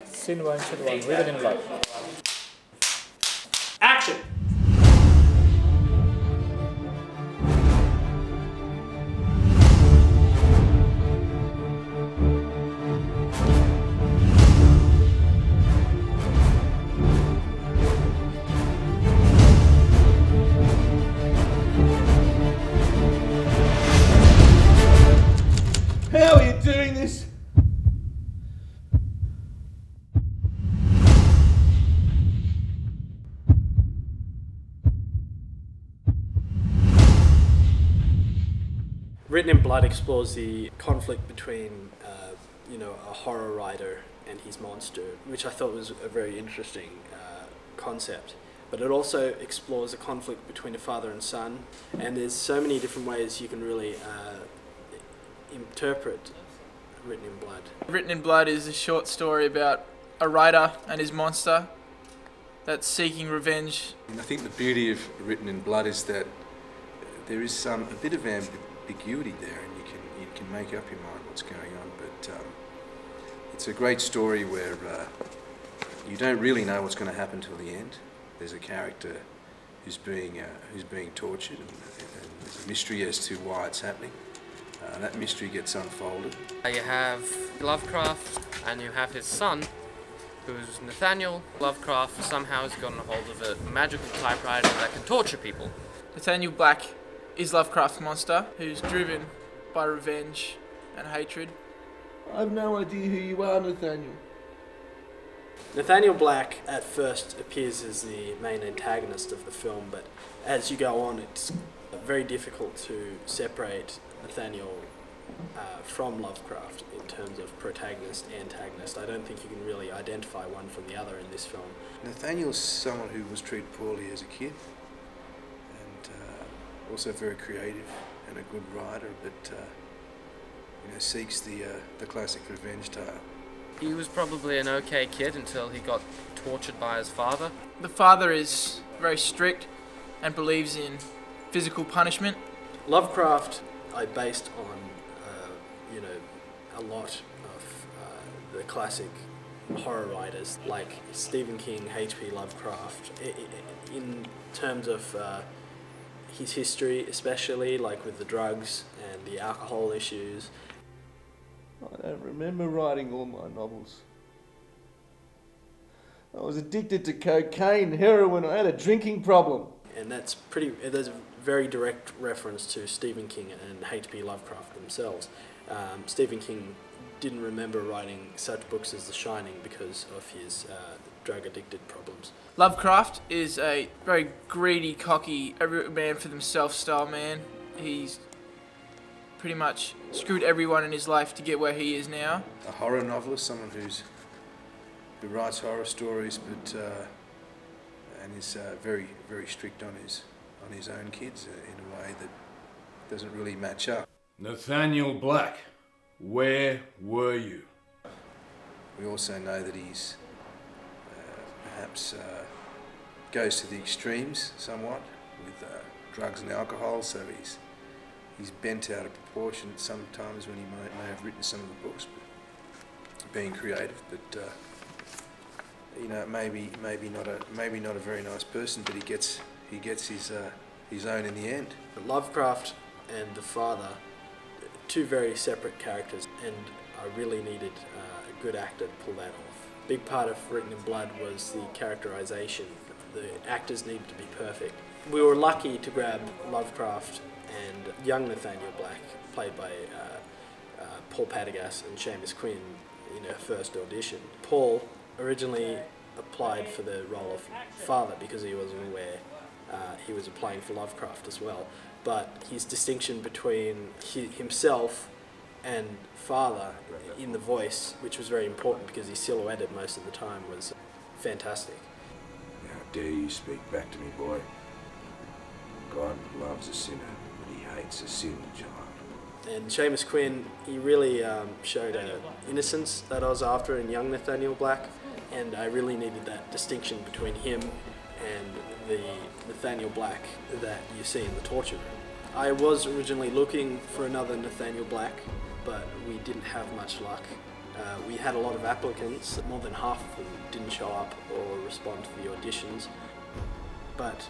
Scene 1, shot 1, written in blood. Action! How are you doing this? Written in Blood explores the conflict between, a horror writer and his monster, which I thought was a very interesting concept. But it also explores the conflict between a father and son, and there's so many different ways you can really interpret Written in Blood. Written in Blood is a short story about a writer and his monster that's seeking revenge. I think the beauty of Written in Blood is that there is a bit of ambiguity there, and you can make up your mind what's going on. But it's a great story where you don't really know what's going to happen till the end. There's a character who's being tortured, and there's a mystery as to why it's happening. That mystery gets unfolded. You have Lovecraft, and you have his son, who's Nathaniel. Lovecraft somehow has gotten a hold of a magical typewriter that can torture people. Nathaniel Black is Lovecraft's monster, who's driven by revenge and hatred. I've no idea who you are, Nathaniel. Nathaniel Black at first appears as the main antagonist of the film, but as you go on, it's very difficult to separate Nathaniel from Lovecraft in terms of protagonist, antagonist. I don't think you can really identify one from the other in this film. Nathaniel's someone who was treated poorly as a kid, and also very creative and a good writer, but seeks the classic revenge tale. He was probably an okay kid until he got tortured by his father. The father is very strict and believes in physical punishment. Lovecraft, I based on, a lot of the classic horror writers like Stephen King, H.P. Lovecraft, in terms of his history, especially like with the drugs and the alcohol issues. I don't remember writing all my novels. I was addicted to cocaine, heroin, I had a drinking problem. And there's a very direct reference to Stephen King and H.P. Lovecraft themselves. Stephen King didn't remember writing such books as The Shining because of his drug-addicted problems. Lovecraft is a very greedy, cocky, every man for themselves style man. He's pretty much screwed everyone in his life to get where he is now. A horror novelist, someone who writes horror stories, but and is very, very strict on his own kids in a way that doesn't really match up. Nathaniel Black, where were you? We also know that he's perhaps goes to the extremes somewhat with drugs and alcohol, so he's bent out of proportion sometimes when he may have written some of the books, but being creative, but maybe not a very nice person, but he gets his own in the end. Lovecraft and the father, two very separate characters, and I really needed a good actor to pull that off. Big part of Written in Blood was the characterization. The actors needed to be perfect. We were lucky to grab Lovecraft and young Nathaniel Black, played by Paul Padagas and Seamus Quin, in her first audition. Paul originally applied for the role of father because he wasn't aware he was applying for Lovecraft as well. But his distinction between himself and father in the voice, which was very important because he silhouetted most of the time, was fantastic. How dare you speak back to me, boy? God loves a sinner, but he hates a sinned child. And Seamus Quin, he really showed an innocence that I was after in young Nathaniel Black, and I really needed that distinction between him and the Nathaniel Black that you see in the torture room. I was originally looking for another Nathaniel Black, but we didn't have much luck. We had a lot of applicants. More than half of them didn't show up or respond to the auditions. But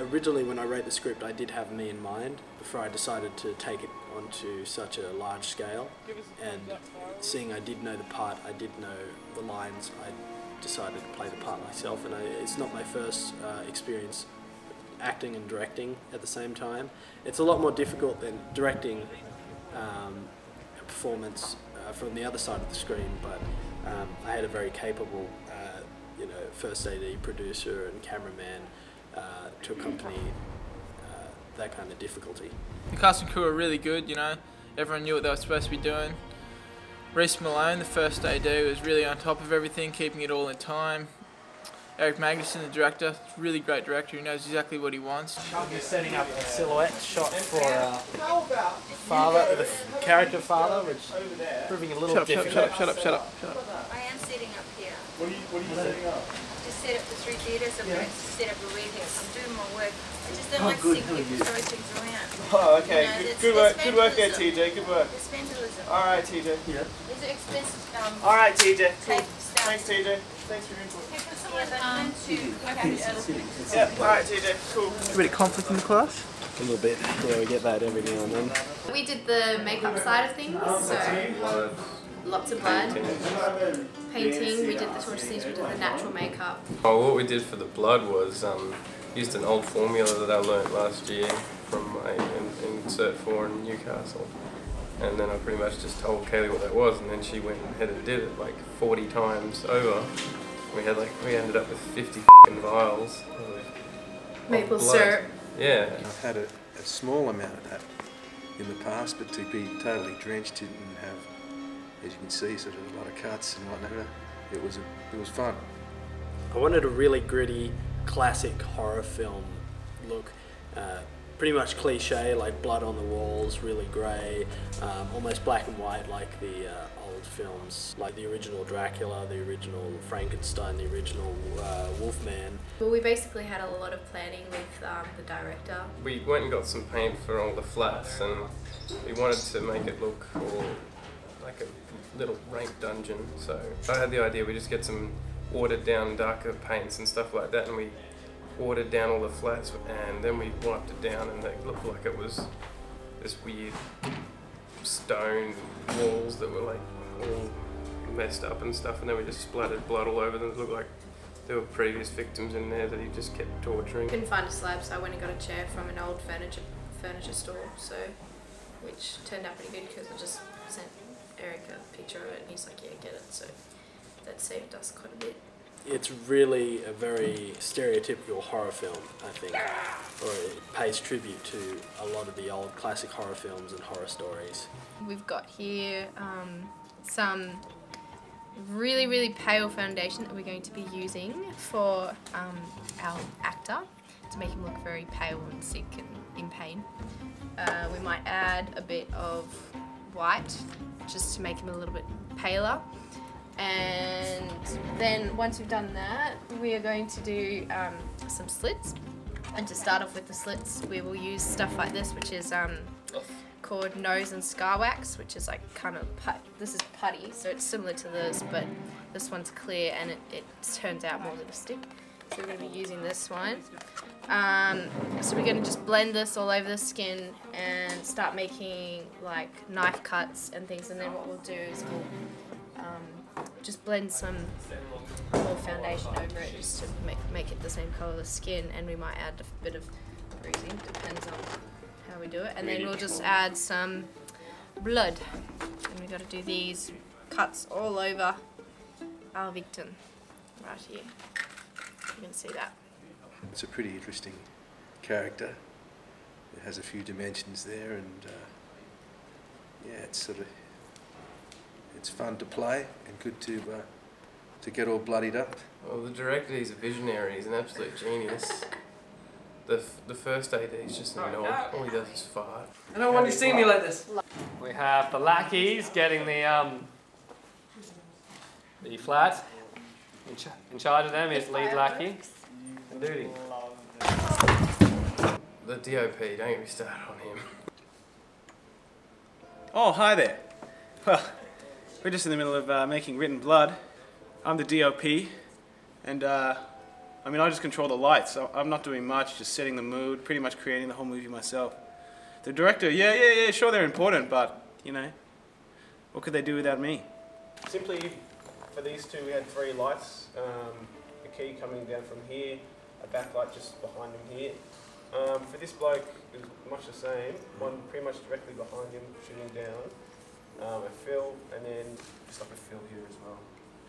originally when I wrote the script, I did have me in mind before I decided to take it onto such a large scale. And seeing I did know the part, I did know the lines, I decided to play the part myself. And it's not my first experience acting and directing at the same time. It's a lot more difficult than directing a performance from the other side of the screen, but I had a very capable first AD, producer and cameraman to accompany that kind of difficulty. The cast and crew are really good, everyone knew what they were supposed to be doing. Reese Malone, the first AD, was really on top of everything, keeping it all in time. Erik Magnusson, the director, really great director, he knows exactly what he wants. We're setting up a silhouette shot for father, the character father, which is proving a little difficult. Shut up. I am setting up here. What are you setting up? Just set up the 3 theatres. I'm going to set up a readhouse. I'm doing my work. I just don't like to see people throw things around. Oh, okay. Good work there, TJ. Good work. It's vandalism. All right, TJ. Yeah. These are expensive. All right, TJ. Cool. Thanks, TJ. Thanks for your input. Yeah, all right, TJ. Cool. A bit of conflict in the class? A little bit. Yeah, we get that every now and then. We did the makeup side of things, so lots of blood. Painting, we did the torture scenes, we did the natural makeup. Oh, what we did for the blood was used an old formula that I learnt last year from my in Cert 4 in Newcastle. And then I pretty much just told Kaylee what that was, and then she went ahead and did it like 40 times over. We ended up with 50 vials of maple blood. syrup. Yeah. I've had a small amount of that in the past, but to be totally drenched in and have, as you can see, sort of a lot of cuts and whatnot, it was fun. I wanted a really gritty, classic horror film look. Pretty much cliche, like blood on the walls, really grey, almost black and white like the old films, like the original Dracula, the original Frankenstein, the original Wolfman. Well, we basically had a lot of planning with the director. We went and got some paint for all the flats, and we wanted to make it look all like a little rank dungeon. So I had the idea we just get some watered down darker paints and stuff like that, and we watered down all the flats, and then we wiped it down, and it looked like it was this weird stone walls that were like all messed up and stuff, and then we just splattered blood all over them. It looked like there were previous victims in there that he just kept torturing. Couldn't find a slab, so I went and got a chair from an old furniture store, which turned out pretty good because I just sent Erik a picture of it, and he's like, yeah, get it. So that saved us quite a bit. It's really a very stereotypical horror film, I think, or it pays tribute to a lot of the old classic horror films and horror stories. We've got here some really, really pale foundation that we're going to be using for our actor to make him look very pale and sick and in pain. We might add a bit of white just to make him a little bit paler. And then once we've done that, we are going to do some slits. And to start off with the slits, we will use stuff like this, which is called nose and scar wax, which is like kind of this is putty, so it's similar to this, but this one's clear and it turns out more than a stick. So we're going to be using this one. So we're going to just blend this all over the skin and start making like knife cuts and things, and then what we'll do is we'll just blend some more foundation over it just to make it the same colour of the skin, and we might add a bit of greasing, depends on how we do it, and then we'll just add some blood, and we've got to do these cuts all over our victim right here. You can see that. It's a pretty interesting character. It has a few dimensions there, and yeah, it's fun to play and good to get all bloodied up. Well, the director, he's a visionary, he's an absolute genius. The first AD is just a knob, all he does is fart. I don't want you to see me like this. We have the lackeys getting the flat. In charge of them is lead lackey and duty. The DOP, don't get me started on him. Oh, hi there. Well, We're just in the middle of making Written Blood. I'm the DOP, and I mean, I just control the lights. So I'm not doing much, just setting the mood, pretty much creating the whole movie myself. The director, yeah, sure they're important, but, you know, what could they do without me? Simply, for these two, we had 3 lights. A key coming down from here, a backlight just behind him here. For this bloke, it was much the same. One pretty much directly behind him, shooting down. A fill, and then just like a fill here as well,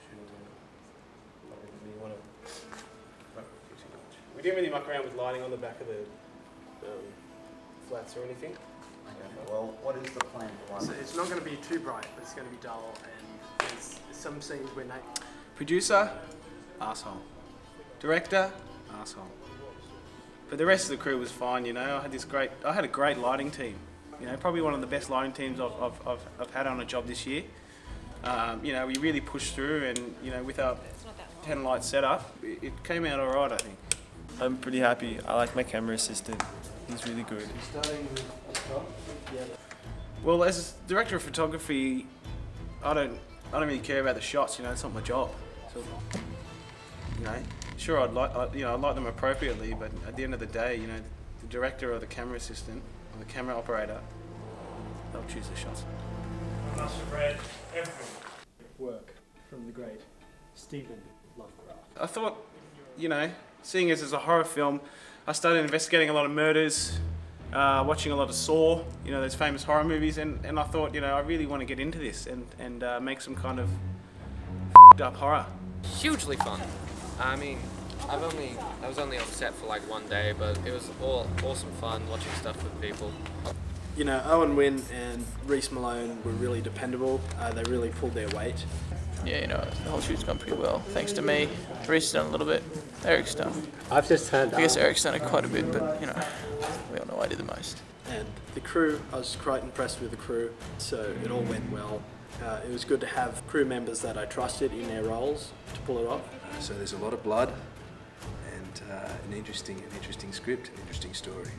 shooting down. I didn't really want to muck too much. We didn't really muck around with lighting on the back of the flats or anything. Okay, well, what is the plan for one? So it's not going to be too bright, but it's going to be dull, and there's some scenes where Producer, asshole. Director, asshole. But the rest of the crew was fine, you know. I had a great lighting team. You know, probably one of the best lighting teams I've had on a job this year. You know, we really pushed through, and you know, with our 10 light setup, it came out all right, I think. I'm pretty happy. I like my camera assistant. He's really good. Well, as director of photography, I don't really care about the shots. You know, it's not my job. So, you know, sure, I'd like them appropriately, but at the end of the day, you know, the director or the camera assistant or the camera operator, they'll choose the shots. I must have read every work from the great Stephen Lovecraft. I thought, you know, seeing as it's a horror film, I started investigating a lot of murders, watching a lot of Saw, you know, those famous horror movies, and I thought, you know, I really want to get into this and make some kind of f***ed up horror. Hugely fun. I mean, I was only on set for like 1 day, but it was all awesome fun watching stuff with people. You know, Owen Wynne and Reese Malone were really dependable. They really pulled their weight. Yeah, you know, the whole shoot's gone pretty well, thanks to me. Reese done a little bit, Eric's done. I've just heard I guess Eric's done it quite a bit, but, you know, we all know I did the most. And the crew, I was quite impressed with the crew, so it all went well. It was good to have crew members that I trusted in their roles to pull it off. So there's a lot of blood and an interesting script, an interesting story.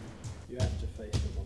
You have to face the